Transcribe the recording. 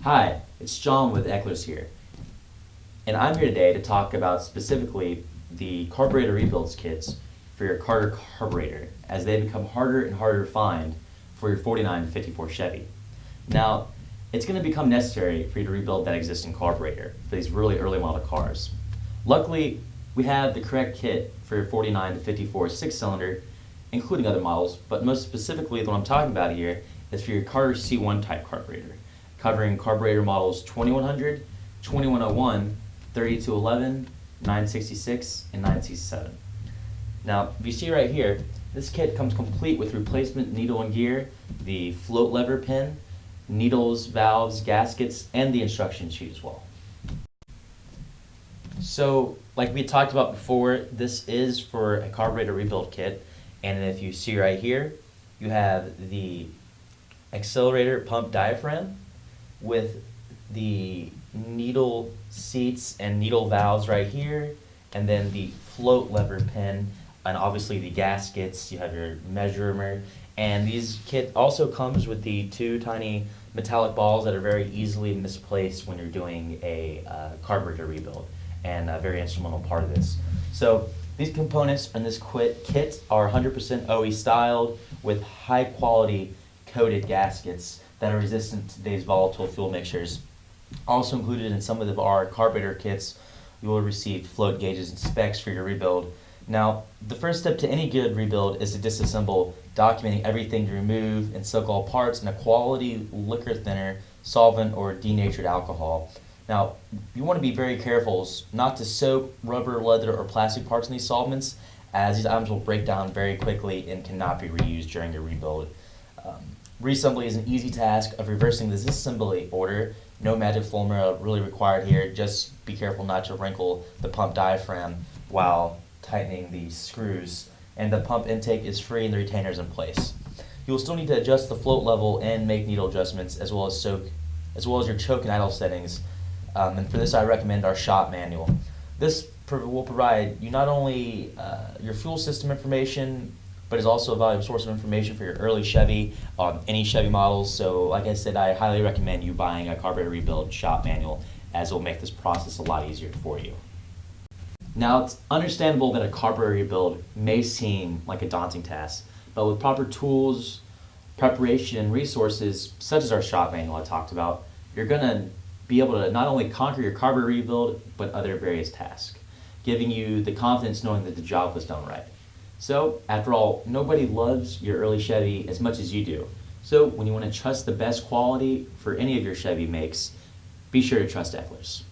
Hi, it's John with Eckler's here, and I'm here today to talk about specifically the carburetor rebuilds kits for your Carter carburetor as they become harder and harder to find for your 49 to 54 Chevy. Now, it's going to become necessary for you to rebuild that existing carburetor for these really early model cars. Luckily, we have the correct kit for your 49 to 54 6-cylinder, including other models, but most specifically the one I'm talking about here is for your Carter C1 type carburetor, covering carburetor models 2100, 2101, 3211, 966, and 967. Now, if you see right here, this kit comes complete with replacement needle and gear, the float lever pin, needles, valves, gaskets, and the instruction sheet as well. So, like we talked about before, this is for a carburetor rebuild kit, and if you see right here, you have the accelerator pump diaphragm with the needle seats and needle valves right here, and then the float lever pin, and obviously the gaskets. You have your measurer, and these kit also comes with the two tiny metallic balls that are very easily misplaced when you're doing a carburetor rebuild, and a very instrumental part of this. So these components in this kit are 100% OE styled with high quality coated gaskets that are resistant to today's volatile fuel mixtures. Also included in some of our carburetor kits, you will receive float gauges and specs for your rebuild. Now, the first step to any good rebuild is to disassemble, documenting everything to remove and soak all parts in a quality liquor thinner, solvent, or denatured alcohol. Now, you want to be very careful not to soak rubber, leather, or plastic parts in these solvents, as these items will break down very quickly and cannot be reused during your rebuild. Reassembly is an easy task of reversing the disassembly order. No magic formula really required here. Just be careful not to wrinkle the pump diaphragm while tightening the screws. And the pump intake is free and the retainer is in place. You will still need to adjust the float level and make needle adjustments, as well as your choke and idle settings. And for this, I recommend our shop manual. This will provide you not only your fuel system information, but is also a valuable source of information for your early Chevy, any Chevy models. So like I said, I highly recommend you buying a carburetor rebuild shop manual, as it will make this process a lot easier for you. Now, it's understandable that a carburetor rebuild may seem like a daunting task, but with proper tools, preparation, and resources, such as our shop manual I talked about, you're going to be able to not only conquer your carburetor rebuild, but other various tasks, giving you the confidence knowing that the job was done right. So, after all, nobody loves your early Chevy as much as you do. So, when you want to trust the best quality for any of your Chevy makes, be sure to trust Eckler's.